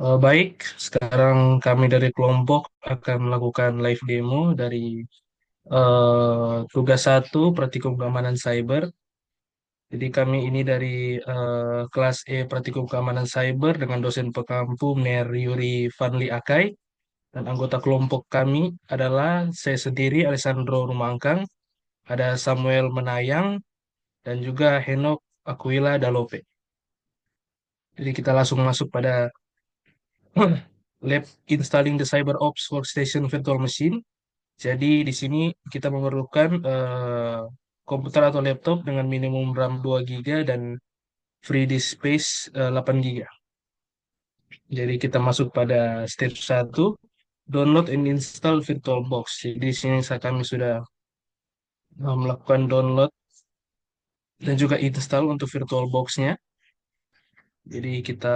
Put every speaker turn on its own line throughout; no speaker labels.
Baik, sekarang kami dari kelompok akan melakukan live demo dari tugas satu Praktikum Keamanan Cyber. Jadi kami ini dari kelas E Praktikum Keamanan Cyber dengan dosen pekampu Ner Yuri Vanli Akai dan anggota kelompok kami adalah saya sendiri Alessandro Rumangkang, ada Samuel Menayang dan juga Henok Aquila Dalope. Jadi kita langsung masuk pada lab installing the CyberOps Workstation Virtual Machine. Jadi di sini kita memerlukan komputer atau laptop dengan minimum RAM 2 GB dan free disk space 8 GB. Jadi kita masuk pada step satu, download and install VirtualBox. Jadi di sini kami sudah melakukan download dan juga install untuk VirtualBox-nya. Jadi kita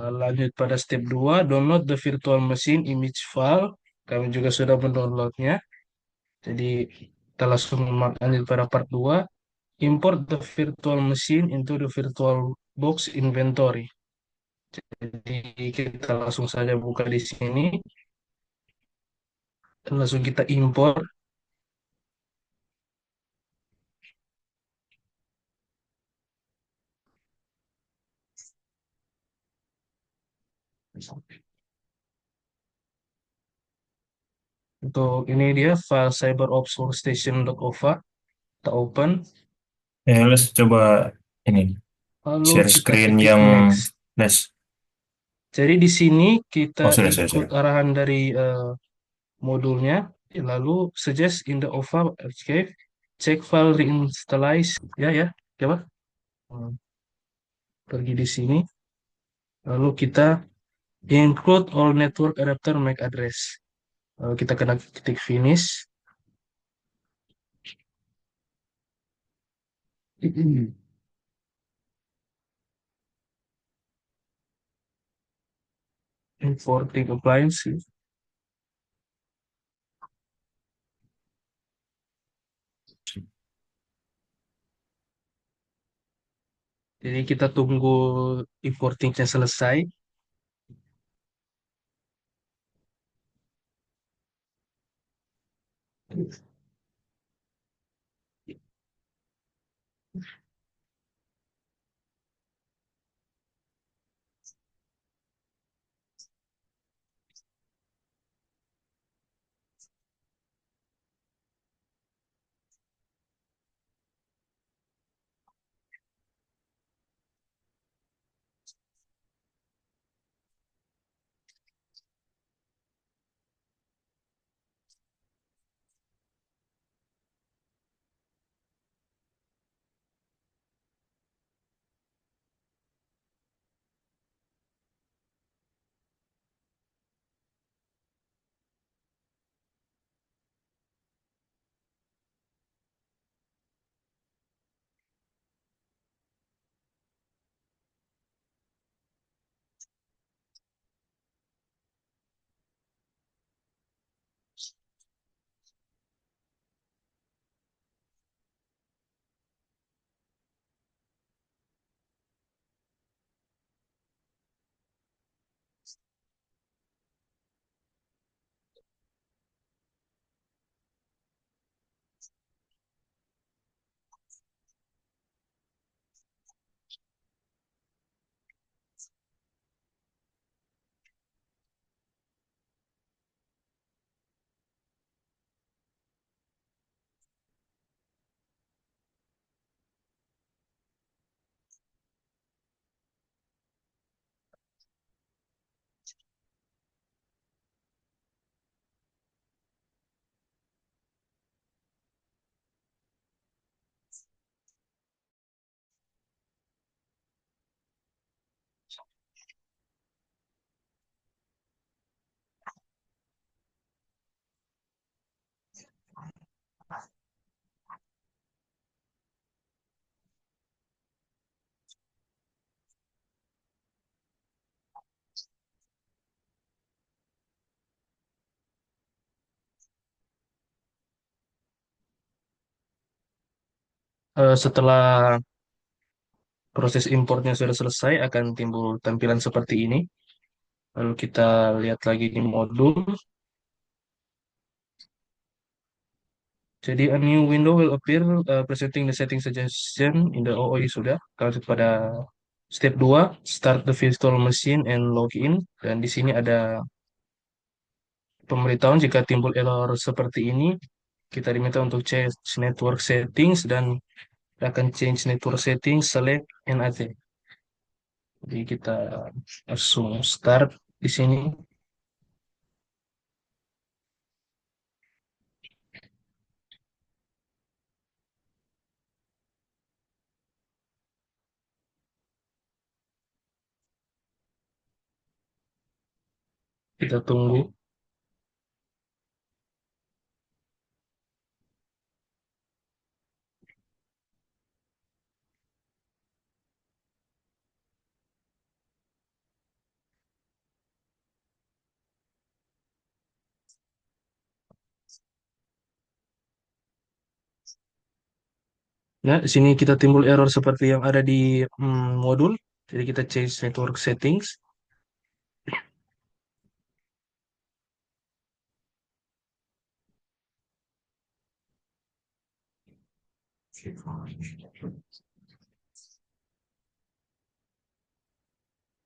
lanjut pada step 2, download the virtual machine image file. Kami juga sudah mendownloadnya. Jadi kita langsung lanjut pada part 2. Import the virtual machine into the virtual box inventory. Jadi kita langsung saja buka di sini dan langsung kita import. Untuk ini dia file CyberOps Workstation.ova. Kita open.
Ya, let's coba ini
Lalu
share
kita
screen
ketik
yang
next.
les.
Jadi di sini kita
Oh,
ikut
sudah.
arahan dari modulnya. Lalu suggest in the OVA archive, check file reinitialize. Ya, coba. Pergi di sini. Lalu kita include all network adapter MAC address. Lalu kita kena ketik finish. Importing appliance. Jadi kita tunggu importingnya selesai. Setelah proses importnya sudah selesai, akan timbul tampilan seperti ini. Lalu kita lihat lagi di modul. Jadi a new window will appear presenting the setting suggestion in the OOI sudah. Lanjut pada step 2, start the virtual machine and login. Dan di sini ada pemberitahuan jika timbul error seperti ini, kita diminta untuk change network settings dan akan change network settings, select NAT. Jadi kita langsung start di sini. Kita tunggu. Ya, di sini kita timbul error seperti yang ada di modul. Jadi kita change network settings.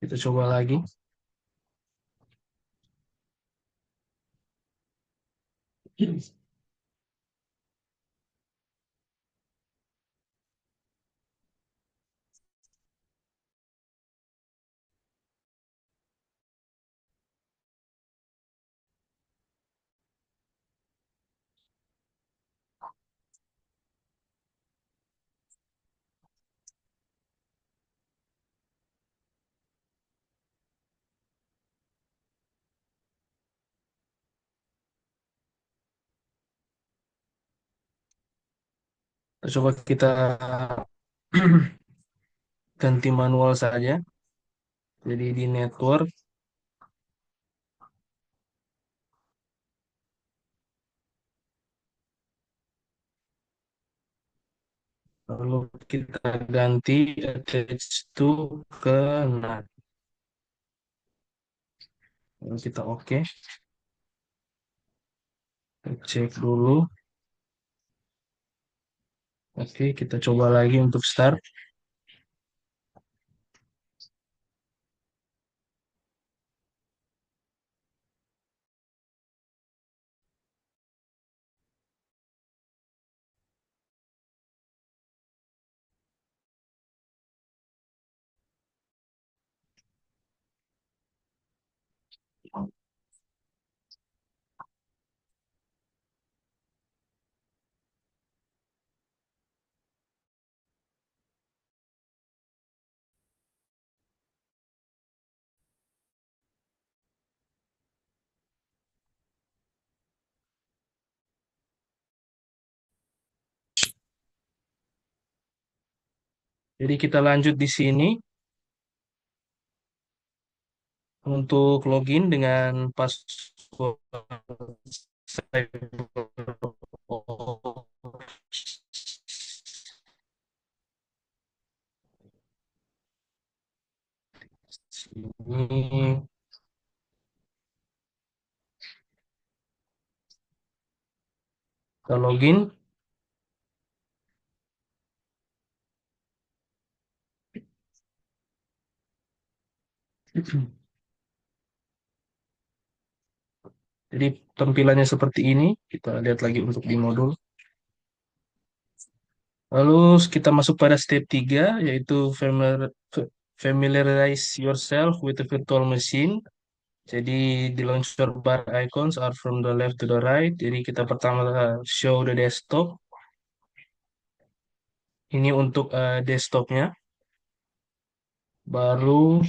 Kita coba lagi. Coba kita ganti manual saja. Jadi di network, lalu kita ganti attach to ke NAT. Lalu kita oke. Kita cek dulu. Oke, kita coba lagi untuk start. Jadi kita lanjut di sini untuk login dengan password ini. Kita login. Jadi tampilannya seperti ini. Kita lihat lagi untuk di modul. Lalu kita masuk pada step 3, yaitu familiarize yourself with the virtual machine. Jadi di launcher bar icons are from the left to the right. Jadi kita pertama show the desktop. Ini untuk desktopnya. Baru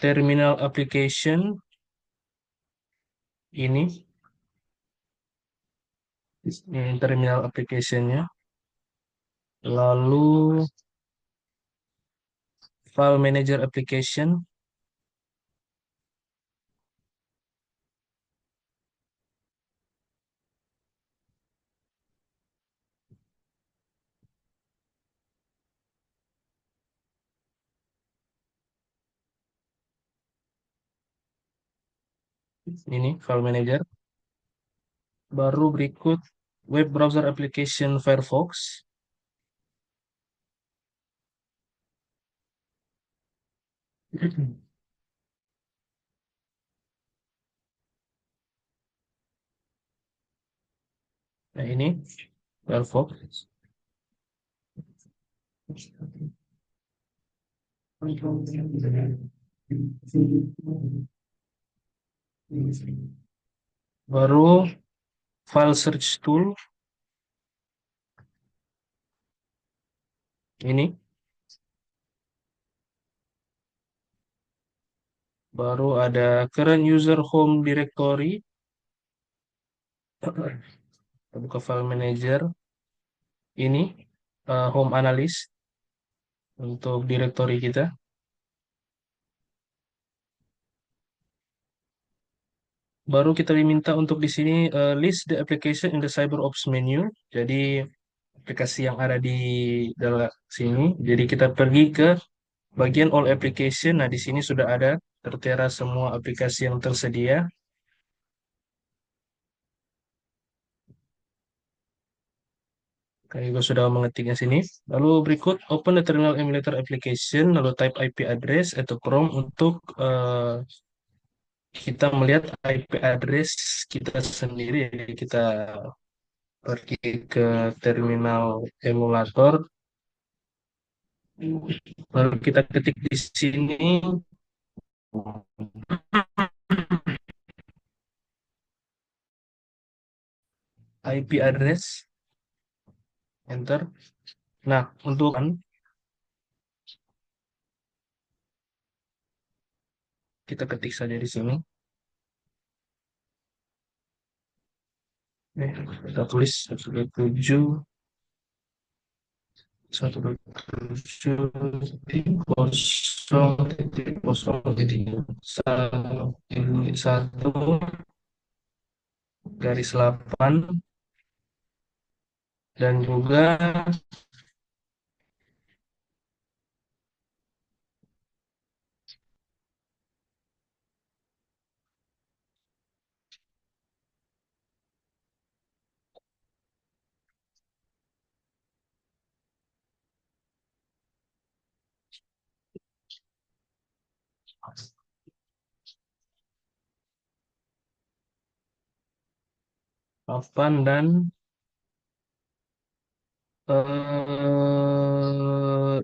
terminal application ini. Ini terminal application-nya. Lalu file manager application. Ini file manager. Baru berikut web browser application Firefox. Nah, ini Firefox. Baru file search tool ini. Baru ada current user home directory. Kita buka file manager. Ini home analyst untuk directory kita. Baru kita diminta untuk di sini list the application in the CyberOps menu. Jadi aplikasi yang ada di dalam sini. Jadi kita pergi ke bagian all application. Nah, di sini sudah ada tertera semua aplikasi yang tersedia. Kami juga sudah mengetiknya sini. Lalu berikut open the terminal emulator application, lalu type IP address atau prompt untuk kita melihat IP address kita sendiri. Jadi kita pergi ke terminal emulator, lalu kita ketik di sini IP address, enter. Nah, untuk kita ketik saja di sini. Kita tulis 127 127.0.0.1 garis 8 dan juga papan dan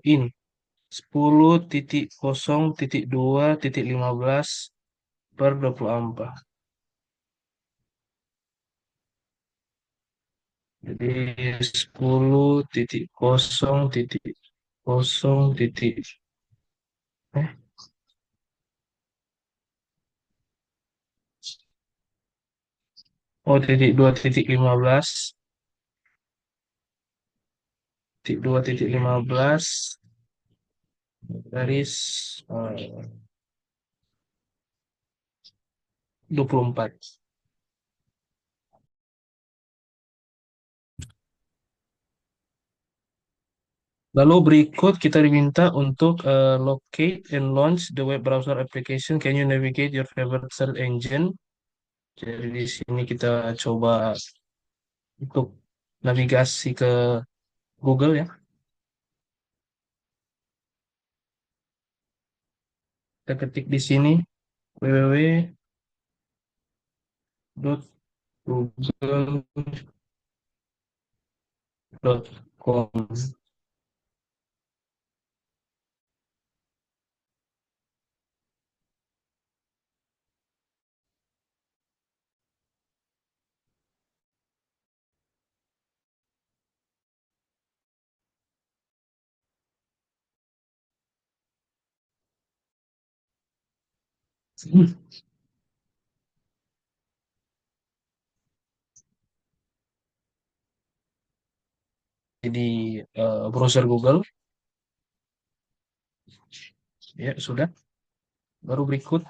ini 10.0.2.15 Jadi 10.0.0 eh oh titik 2.15 titik 2.15 garis 24. Lalu berikut kita diminta untuk locate and launch the web browser application. Can you navigate your favorite search engine? Jadi di sini kita coba untuk navigasi ke Google ya. Kita ketik di sini www.google.com. Di browser Google ya sudah. Baru berikut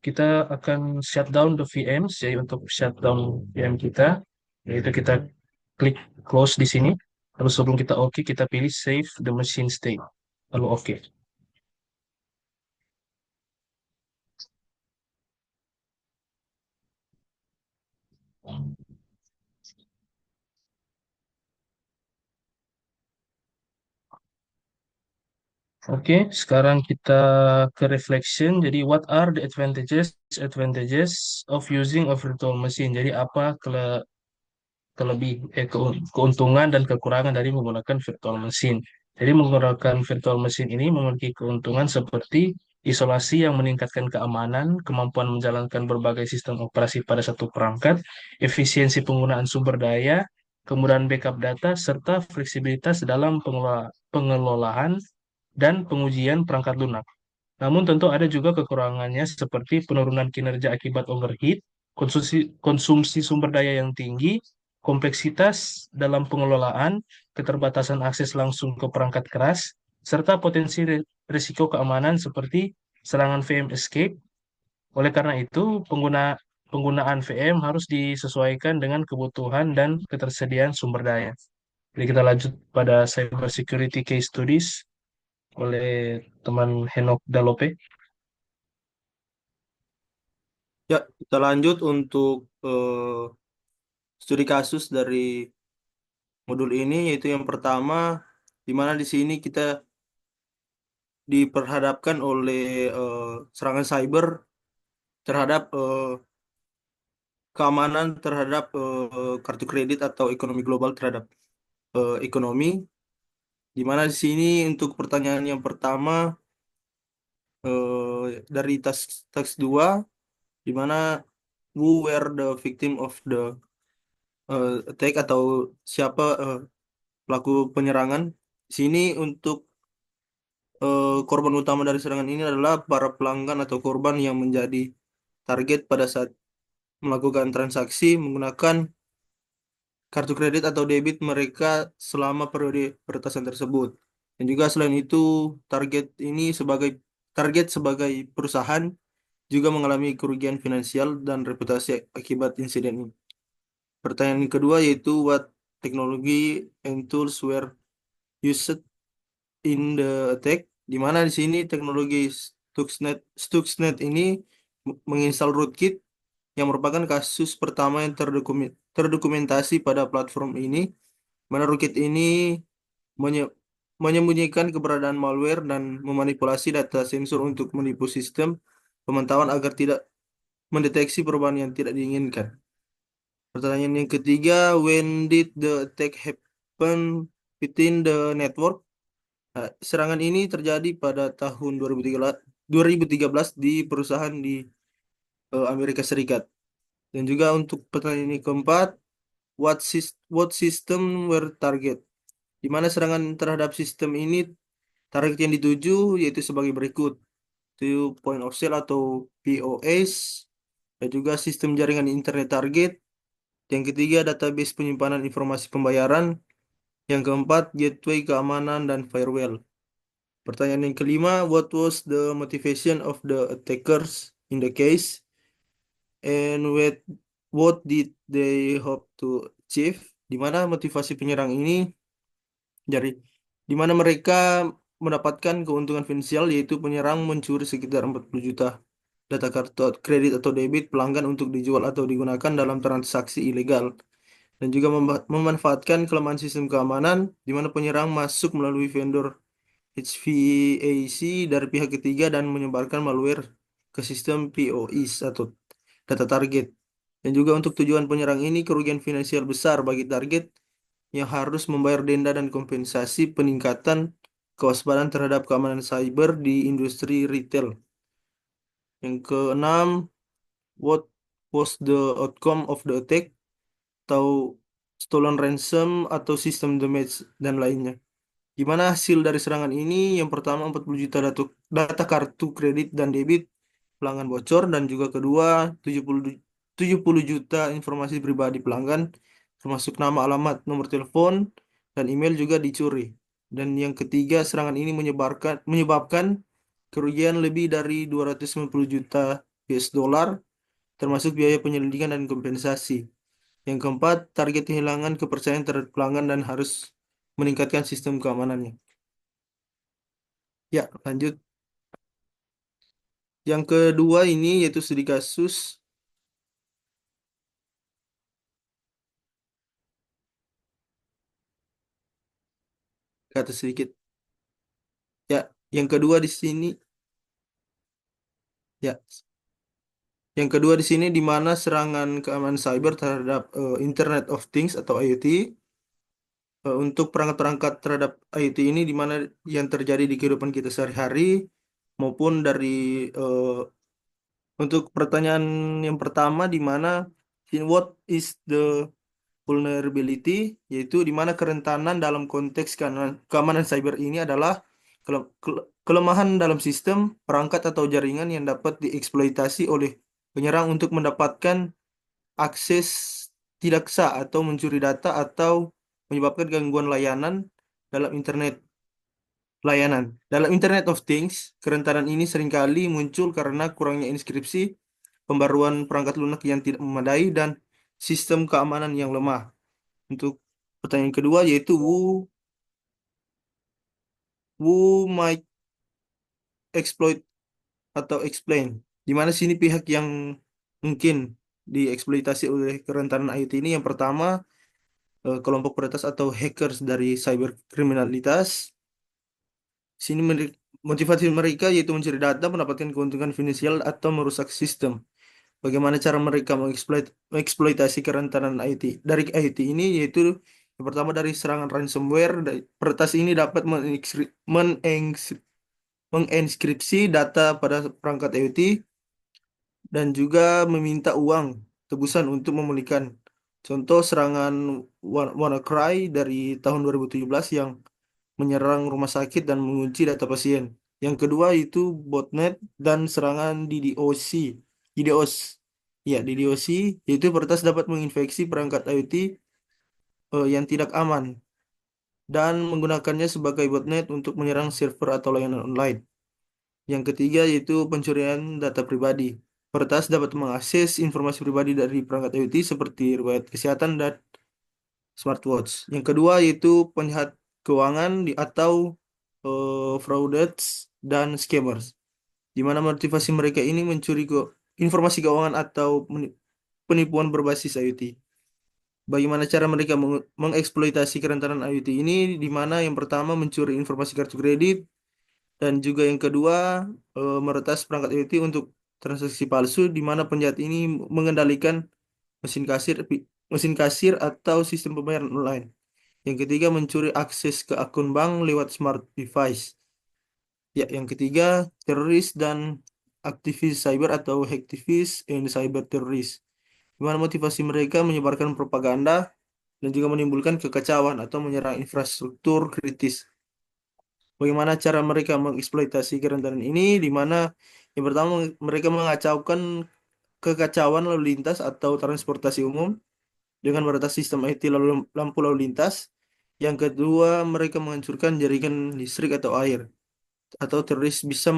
kita akan shutdown the VMs. Jadi untuk shutdown VM kita, yaitu kita klik close di sini. Lalu sebelum kita oke, kita pilih save the machine state. Lalu oke. Oke, sekarang kita ke reflection. Jadi, what are the advantages of using a virtual machine? Jadi, apa keuntungan dan kekurangan dari menggunakan virtual machine. Jadi menggunakan virtual machine ini memiliki keuntungan seperti isolasi yang meningkatkan keamanan, kemampuan menjalankan berbagai sistem operasi pada satu perangkat, efisiensi penggunaan sumber daya, kemudahan backup data, serta fleksibilitas dalam pengelolaan dan pengujian perangkat lunak. Namun tentu ada juga kekurangannya seperti penurunan kinerja akibat overheat, konsumsi sumber daya yang tinggi, kompleksitas dalam pengelolaan, keterbatasan akses langsung ke perangkat keras, serta potensi risiko keamanan seperti serangan VM escape. Oleh karena itu, penggunaan VM harus disesuaikan dengan kebutuhan dan ketersediaan sumber daya. Jadi kita lanjut pada cyber security case studies oleh teman Henok Dalope.
Ya, kita lanjut untuk studi kasus dari modul ini, yaitu yang pertama, di mana di sini kita diperhadapkan oleh serangan cyber terhadap keamanan terhadap kartu kredit atau ekonomi global terhadap ekonomi, di mana di sini untuk pertanyaan yang pertama dari task 2, di mana who were the victim of the attack atau siapa pelaku penyerangan. Di sini untuk korban utama dari serangan ini adalah para pelanggan atau korban yang menjadi target pada saat melakukan transaksi menggunakan kartu kredit atau debit mereka selama periode peretasan tersebut. Dan juga selain itu, target ini sebagai perusahaan juga mengalami kerugian finansial dan reputasi akibat insiden ini. Pertanyaan kedua yaitu what technology and tools were used in the attack, di mana di sini teknologi Stuxnet ini menginstal rootkit yang merupakan kasus pertama yang terdokumentasi pada platform ini, mana rootkit ini menye- menyembunyikan keberadaan malware dan memanipulasi data sensor untuk menipu sistem pemantauan agar tidak mendeteksi perubahan yang tidak diinginkan. Pertanyaan yang ketiga, when did the attack happen within the network? Nah, serangan ini terjadi pada tahun 2013 di perusahaan di Amerika Serikat. Dan juga untuk pertanyaan ini keempat, what system were target? Di mana serangan terhadap sistem ini target yang dituju yaitu sebagai berikut, itu point of sale atau POS, dan juga sistem jaringan internet target. Yang ketiga, database penyimpanan informasi pembayaran. Yang keempat, gateway keamanan dan firewall. Pertanyaan yang kelima, what was the motivation of the attackers in the case? And what did they hope to achieve? Di mana motivasi penyerang ini dari di mana mereka mendapatkan keuntungan finansial, yaitu penyerang mencuri sekitar 40 juta data kartu kredit atau debit pelanggan untuk dijual atau digunakan dalam transaksi ilegal, dan juga memanfaatkan kelemahan sistem keamanan di mana penyerang masuk melalui vendor HVAC dari pihak ketiga dan menyebarkan malware ke sistem POIs atau data target. Dan juga untuk tujuan penyerang ini kerugian finansial besar bagi target yang harus membayar denda dan kompensasi peningkatan kewaspadaan terhadap keamanan cyber di industri retail. Yang keenam, what was the outcome of the attack atau stolen ransom atau system damage dan lainnya. Gimana hasil dari serangan ini? Yang pertama 40 juta data kartu kredit dan debit pelanggan bocor, dan juga kedua 70 juta informasi pribadi pelanggan termasuk nama, alamat, nomor telepon, dan email juga dicuri. Dan yang ketiga, serangan ini menyebabkan kerugian lebih dari 250 juta US dollar termasuk biaya penyelidikan dan kompensasi. Yang keempat, target kehilangan kepercayaan terhadap pelanggan dan harus meningkatkan sistem keamanannya. Ya, lanjut. Yang kedua, ini yaitu studi kasus. ke atas sedikit. Ya, yang kedua di sini, ya, yang kedua di sini di mana serangan keamanan cyber terhadap Internet of Things atau IoT. Untuk perangkat-perangkat terhadap IoT ini di mana yang terjadi di kehidupan kita sehari-hari maupun dari eh, untuk pertanyaan yang pertama di mana what is the vulnerability, yaitu di mana kerentanan dalam konteks keamanan cyber ini adalah kelemahan dalam sistem, perangkat atau jaringan yang dapat dieksploitasi oleh penyerang untuk mendapatkan akses tidak sah atau mencuri data atau menyebabkan gangguan dalam internet layanan. Dalam Internet of Things, kerentanan ini seringkali muncul karena kurangnya inskripsi, pembaruan perangkat lunak yang tidak memadai, dan sistem keamanan yang lemah. Untuk pertanyaan kedua yaitu who might exploit atau explain. Di mana sini pihak yang mungkin dieksploitasi oleh kerentanan IoT ini yang pertama kelompok peretas atau hackers dari cyberkriminalitas. Sini motivasi mereka yaitu mencuri data, mendapatkan keuntungan finansial atau merusak sistem. Bagaimana cara mereka mengeksploitasi kerentanan IT? Dari IT ini yaitu yang pertama dari serangan ransomware. Peretas ini dapat mengengskripsi data pada perangkat IoT dan juga meminta uang tebusan untuk memulihkan. Contoh serangan WannaCry dari tahun 2017 yang menyerang rumah sakit dan mengunci data pasien. Yang kedua itu botnet dan serangan DDoS. DDoS. Ya, DDoS yaitu peretas dapat menginfeksi perangkat IoT yang tidak aman dan menggunakannya sebagai botnet untuk menyerang server atau layanan online. Yang ketiga yaitu pencurian data pribadi. Peretas dapat mengakses informasi pribadi dari perangkat IoT seperti riwayat kesehatan dan smartwatch. Yang kedua yaitu penjahat keuangan atau fraudsters dan scammers, di mana motivasi mereka ini mencuri informasi keuangan atau penipuan berbasis IoT. Bagaimana cara mereka mengeksploitasi kerentanan IoT ini, di mana yang pertama mencuri informasi kartu kredit, dan juga yang kedua meretas perangkat IoT untuk transaksi palsu, di mana penjahat ini mengendalikan mesin kasir, mesin kasir atau sistem pembayaran online. Yang ketiga, mencuri akses ke akun bank lewat smart device. Ya, yang ketiga, teroris dan aktivis cyber atau hacktivis and cyber teroris. Di mana motivasi mereka menyebarkan propaganda dan juga menimbulkan kekacauan atau menyerang infrastruktur kritis. Bagaimana cara mereka mengeksploitasi kerentanan ini? Di mana yang pertama mereka mengacaukan kekacauan lalu lintas atau transportasi umum dengan meretas sistem IT lampu lalu lintas. Yang kedua, mereka menghancurkan jaringan listrik atau air. Atau teroris bisa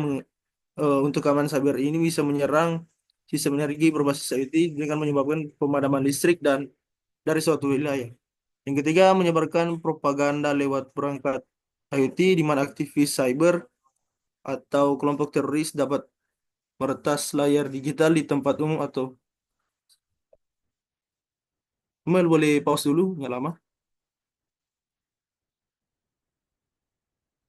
untuk keamanan cyber ini bisa menyerang sistem energi berbasis IT dengan menyebabkan pemadaman listrik dan dari suatu wilayah. Yang ketiga, menyebarkan propaganda lewat perangkat IoT di mana aktivis cyber atau kelompok teroris dapat meretas layar digital di tempat umum atau Mel boleh pause dulu, nggak lama.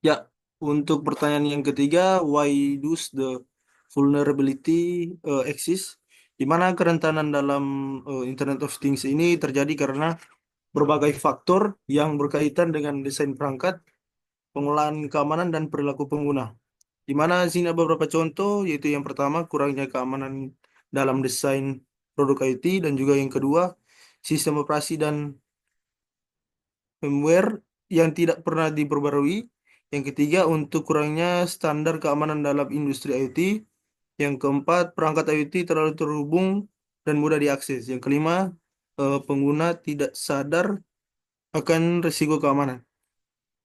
Ya, untuk pertanyaan yang ketiga, why does the vulnerability exist? Di mana kerentanan dalam Internet of Things ini terjadi karena berbagai faktor yang berkaitan dengan desain perangkat, pengolahan keamanan, dan perilaku pengguna. Di mana sini ada beberapa contoh, yaitu yang pertama, kurangnya keamanan dalam desain produk IT, dan juga yang kedua, sistem operasi dan firmware yang tidak pernah diperbarui. Yang ketiga, untuk kurangnya standar keamanan dalam industri IoT. Yang keempat, perangkat IoT terlalu terhubung dan mudah diakses. Yang kelima, pengguna tidak sadar akan risiko keamanan.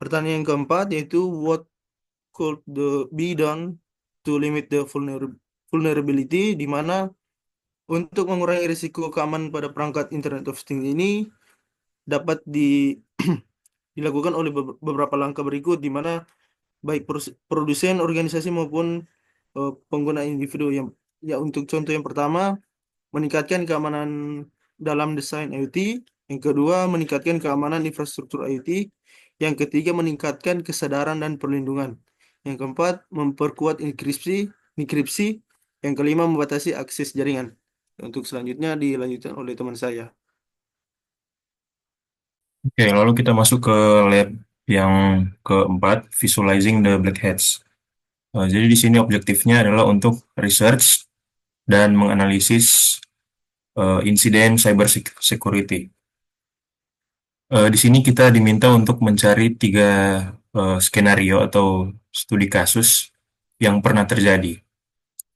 Pertanyaan yang keempat yaitu what could be done to limit the vulnerability, di mana untuk mengurangi risiko keamanan pada perangkat Internet of Things ini dapat dilakukan oleh beberapa langkah berikut, di mana baik produsen, organisasi maupun pengguna individu. Yang ya, untuk contoh yang pertama, meningkatkan keamanan dalam desain IoT. Yang kedua, meningkatkan keamanan infrastruktur IoT. Yang ketiga, meningkatkan kesadaran dan perlindungan. Yang keempat, memperkuat enkripsi. Yang kelima, membatasi akses jaringan. Untuk selanjutnya dilanjutkan oleh teman saya.
Oke, lalu kita masuk ke lab yang keempat, visualizing the black hats. Jadi di sini objektifnya adalah untuk research dan menganalisis insiden cyber security. Di sini kita diminta untuk mencari 3 skenario atau studi kasus yang pernah terjadi.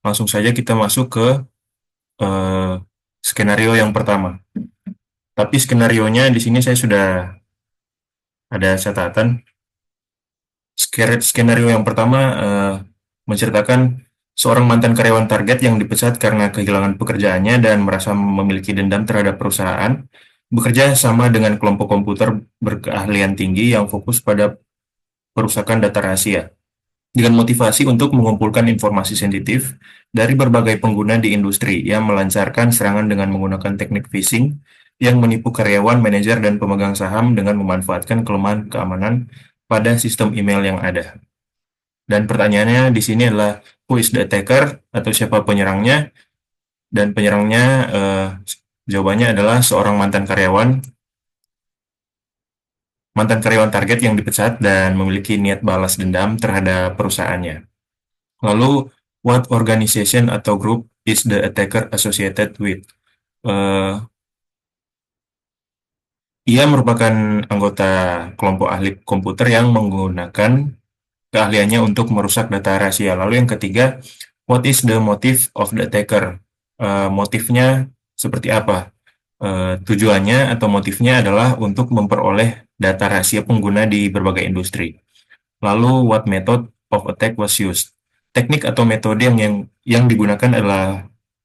Langsung saja kita masuk ke eh, skenario yang pertama. Tapi skenarionya di sini saya sudah ada catatan. Skenario yang pertama menceritakan seorang mantan karyawan Target yang dipecat karena kehilangan pekerjaannya dan merasa memiliki dendam terhadap perusahaan, bekerja sama dengan kelompok komputer berkeahlian tinggi yang fokus pada perusakan data rahasia, dengan motivasi untuk mengumpulkan informasi sensitif dari berbagai pengguna di industri yang melancarkan serangan dengan menggunakan teknik phishing yang menipu karyawan, manajer, dan pemegang saham dengan memanfaatkan kelemahan keamanan pada sistem email yang ada. Dan pertanyaannya di sini adalah who is the attacker atau siapa penyerangnya? Dan penyerangnya jawabannya adalah seorang mantan karyawan Target yang dipecat dan memiliki niat balas dendam terhadap perusahaannya. Lalu, what organization atau group is the attacker associated with? Ia merupakan anggota kelompok ahli komputer yang menggunakan keahliannya untuk merusak data rahasia. Lalu yang ketiga, what is the motive of the attacker? Motifnya seperti apa? Tujuannya atau motifnya adalah untuk memperoleh data rahasia pengguna di berbagai industri. Lalu, what method of attack was used? Teknik atau metode yang digunakan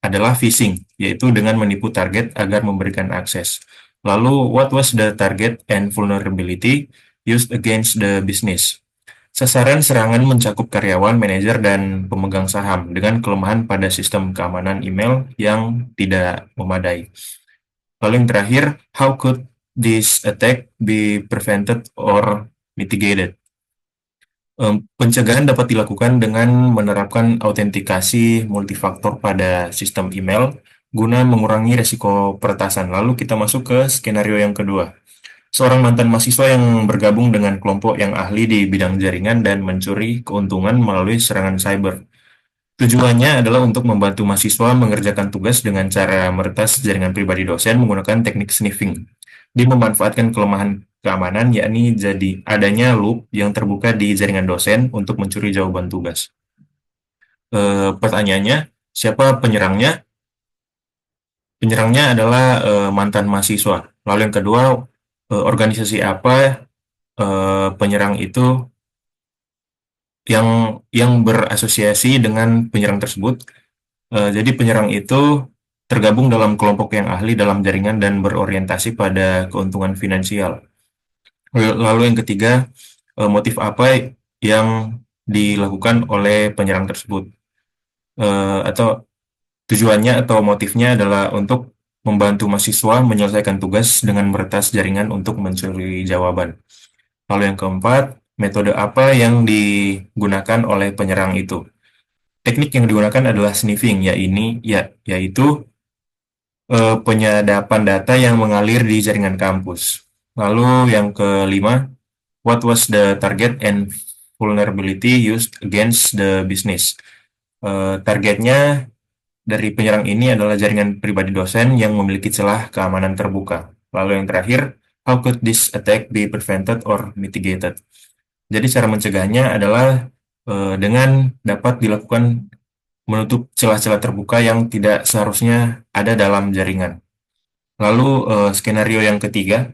adalah phishing, yaitu dengan menipu target agar memberikan akses. Lalu, what was the target and vulnerability used against the business? Sasaran serangan mencakup karyawan, manajer, dan pemegang saham dengan kelemahan pada sistem keamanan email yang tidak memadai. Lalu yang terakhir, how could this attack be prevented or mitigated? Pencegahan dapat dilakukan dengan menerapkan autentikasi multifaktor pada sistem email guna mengurangi resiko peretasan. Lalu kita masuk ke skenario yang kedua. Seorang mantan mahasiswa yang bergabung dengan kelompok yang ahli di bidang jaringan dan mencuri keuntungan melalui serangan cyber. Tujuannya adalah untuk membantu mahasiswa mengerjakan tugas dengan cara meretas jaringan pribadi dosen menggunakan teknik sniffing. Dia memanfaatkan kelemahan keamanan, yakni jadi adanya loop yang terbuka di jaringan dosen untuk mencuri jawaban tugas. Pertanyaannya, siapa penyerangnya? Penyerangnya adalah mantan mahasiswa. Lalu yang kedua, organisasi apa penyerang itu yang berasosiasi dengan penyerang tersebut? Jadi penyerang itu tergabung dalam kelompok yang ahli dalam jaringan dan berorientasi pada keuntungan finansial. Lalu yang ketiga, motif apa yang dilakukan oleh penyerang tersebut? Atau tujuannya atau motifnya adalah untuk membantu mahasiswa menyelesaikan tugas dengan meretas jaringan untuk mencuri jawaban. Lalu yang keempat, metode apa yang digunakan oleh penyerang itu? Teknik yang digunakan adalah sniffing, yaitu penyadapan data yang mengalir di jaringan kampus. Lalu yang kelima, what was the target and vulnerability used against the business? Targetnya dari penyerang ini adalah jaringan pribadi dosen yang memiliki celah keamanan terbuka. Lalu yang terakhir, how could this attack be prevented or mitigated? Jadi cara mencegahnya adalah dengan dapat dilakukan menutup celah-celah terbuka yang tidak seharusnya ada dalam jaringan. Lalu skenario yang ketiga,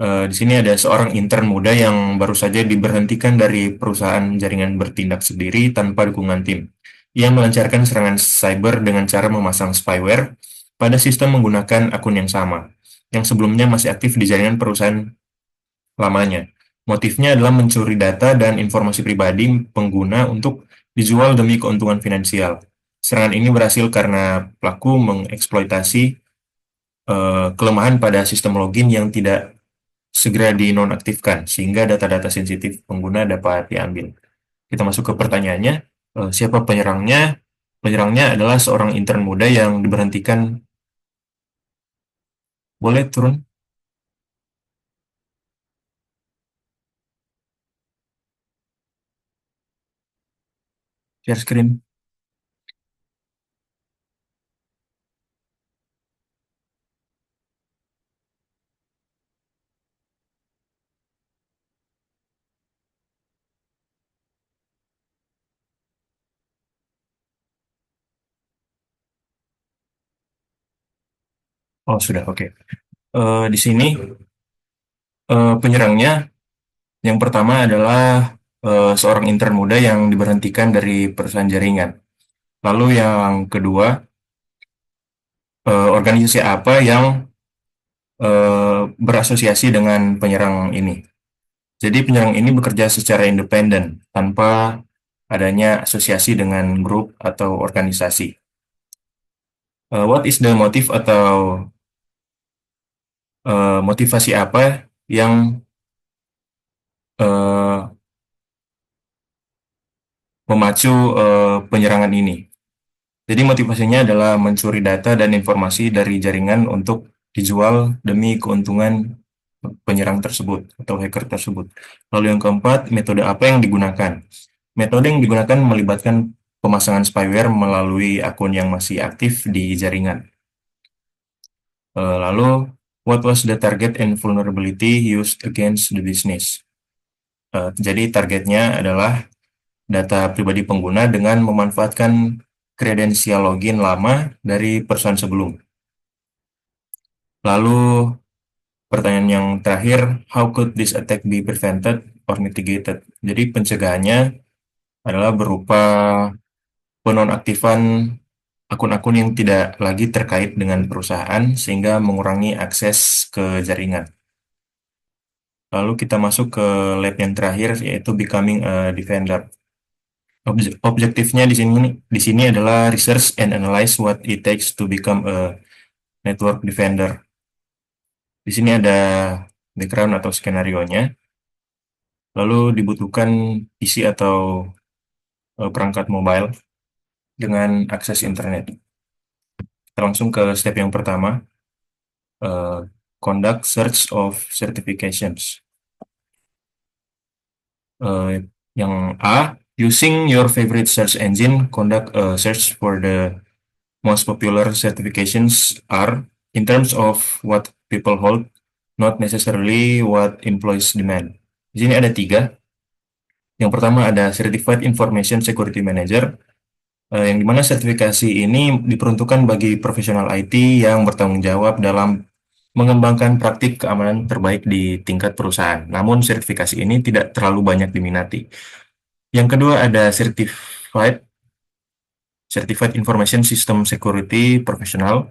di sini ada seorang intern muda yang baru saja diberhentikan dari perusahaan jaringan bertindak sendiri tanpa dukungan tim. Ia melancarkan serangan cyber dengan cara memasang spyware pada sistem menggunakan akun yang sama, yang sebelumnya masih aktif di jaringan perusahaan lamanya. Motifnya adalah mencuri data dan informasi pribadi pengguna untuk dijual demi keuntungan finansial. Serangan ini berhasil karena pelaku mengeksploitasi kelemahan pada sistem login yang tidak segera dinonaktifkan sehingga data-data sensitif pengguna dapat diambil. Kita masuk ke pertanyaannya. Siapa penyerangnya? Penyerangnya adalah seorang intern muda yang diberhentikan. Boleh turun? Share screen. Oh, sudah, oke. Di sini penyerangnya yang pertama adalah seorang intern muda yang diberhentikan dari perusahaan jaringan. Lalu yang kedua, organisasi apa yang berasosiasi dengan penyerang ini. Jadi penyerang ini bekerja secara independen tanpa adanya asosiasi dengan grup atau organisasi. What is the motive atau motivasi apa yang uh, memacu penyerangan ini? Jadi motivasinya adalah mencuri data dan informasi dari jaringan untuk dijual demi keuntungan penyerang tersebut atau hacker tersebut. Lalu yang keempat, metode apa yang digunakan? Metode yang digunakan melibatkan pemasangan spyware melalui akun yang masih aktif di jaringan. Lalu, what was the target and vulnerability used against the business? Jadi targetnya adalah data pribadi pengguna dengan memanfaatkan kredensial login lama dari perusahaan sebelum. Lalu pertanyaan yang terakhir, how could this attack be prevented or mitigated? Jadi pencegahannya adalah berupa penonaktifan akun-akun yang tidak lagi terkait dengan perusahaan sehingga mengurangi akses ke jaringan. Lalu kita masuk ke lab yang terakhir yaitu becoming a defender. Objektifnya di sini adalah research and analyze what it takes to become a network defender. Di sini ada background atau skenario-nya. Lalu dibutuhkan PC atau perangkat mobile dengan akses internet. Kita langsung ke step yang pertama, conduct search of certifications. Yang A, using your favorite search engine, conduct a search for the most popular certifications are in terms of what people hold, not necessarily what employees demand. Di sini ada 3. Yang pertama ada Certified Information Security Manager, yang dimana sertifikasi ini diperuntukkan bagi profesional IT yang bertanggung jawab dalam mengembangkan praktik keamanan terbaik di tingkat perusahaan. Namun sertifikasi ini tidak terlalu banyak diminati. Yang kedua ada Certified Information System Security Professional,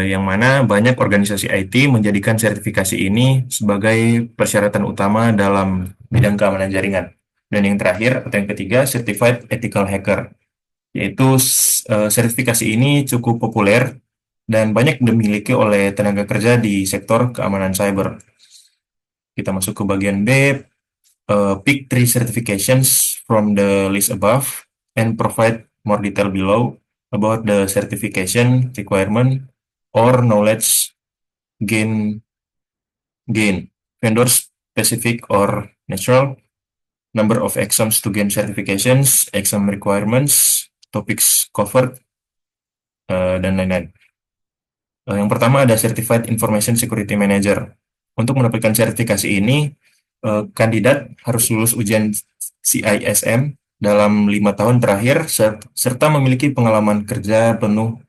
yang mana banyak organisasi IT menjadikan sertifikasi ini sebagai persyaratan utama dalam bidang keamanan jaringan. Dan yang terakhir atau yang ketiga, Certified Ethical Hacker, yaitu sertifikasi ini cukup populer dan banyak dimiliki oleh tenaga kerja di sektor keamanan cyber. Kita masuk ke bagian B, pick 3 certifications from the list above and provide more detail below about the certification requirement or knowledge gain, vendor specific or natural, number of exams to gain certifications, exam requirements, topics covered, dan lain-lain. Yang pertama ada Certified Information Security Manager. Untuk mendapatkan sertifikasi ini, kandidat harus lulus ujian CISM dalam 5 tahun terakhir, serta memiliki pengalaman kerja penuh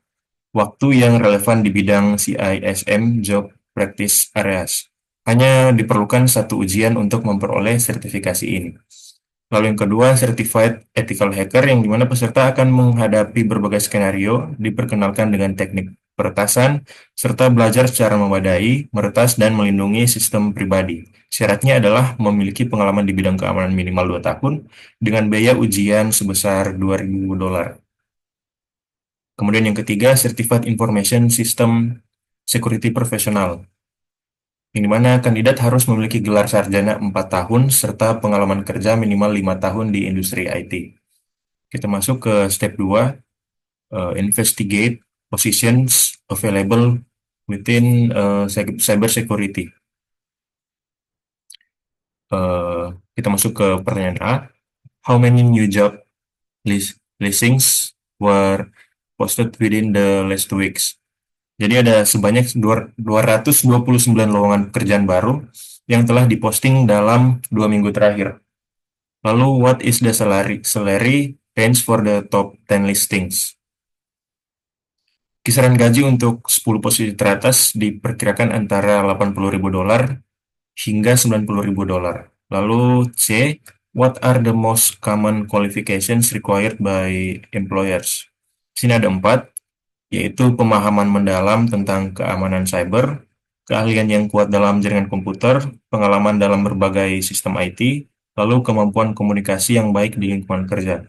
waktu yang relevan di bidang CISM Job Practice Areas. Hanya diperlukan 1 ujian untuk memperoleh sertifikasi ini. Lalu yang kedua, Certified Ethical Hacker, yang dimana peserta akan menghadapi berbagai skenario, diperkenalkan dengan teknik peretasan, serta belajar secara memadai, meretas, dan melindungi sistem pribadi. Syaratnya adalah memiliki pengalaman di bidang keamanan minimal 2 tahun, dengan biaya ujian sebesar $2.000. Kemudian yang ketiga, Certified Information System Security Professional. yang dimana kandidat harus memiliki gelar sarjana 4 tahun serta pengalaman kerja minimal 5 tahun di industri IT. Kita masuk ke step 2, investigate positions available within cyber security. Kita masuk ke pertanyaan A. How many new job listings were posted within the last 2 weeks? Jadi ada sebanyak 229 lowongan pekerjaan baru yang telah diposting dalam 2 minggu terakhir. Lalu, what is the salary range for the top 10 listings? Kisaran gaji untuk 10 posisi teratas diperkirakan antara $80.000 hingga $90.000. Lalu C, what are the most common qualifications required by employers? Di sini ada 4, yaitu pemahaman mendalam tentang keamanan cyber, keahlian yang kuat dalam jaringan komputer, pengalaman dalam berbagai sistem IT, lalu kemampuan komunikasi yang baik di lingkungan kerja.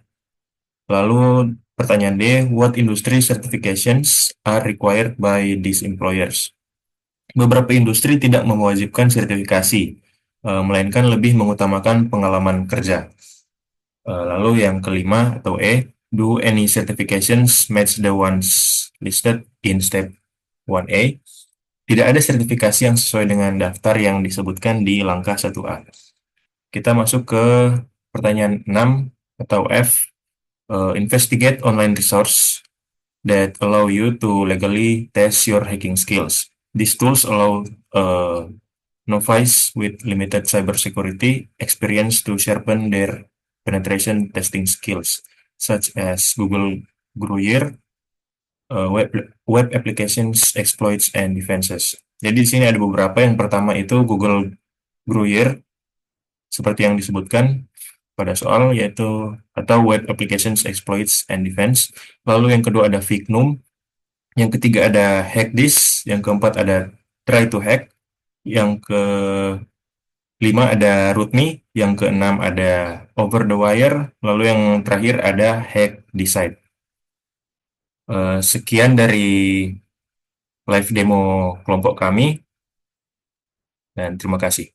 Lalu pertanyaan D, what industry certifications are required by these employers? Beberapa industri tidak mewajibkan sertifikasi, melainkan lebih mengutamakan pengalaman kerja. Lalu yang kelima atau E, do any certifications match the ones listed in step 1A? Tidak ada sertifikasi yang sesuai dengan daftar yang disebutkan di langkah 1A. Kita masuk ke pertanyaan 6 atau F, investigate online resource that allow you to legally test your hacking skills. These tools allow novice with limited cybersecurity experience to sharpen their penetration testing skills, such as Google Gruyere, web applications, exploits, and defenses. Jadi di sini ada beberapa. Yang pertama itu Google Gruyere, seperti yang disebutkan pada soal, yaitu atau web applications, exploits, and defense. Lalu yang kedua ada Vignum, yang ketiga ada Hackdisk, yang keempat ada Try to Hack, yang kelima ada RootMe, yang keenam ada Over the Wire, lalu yang terakhir ada Hack Decide. Sekian dari live demo kelompok kami, dan terima kasih.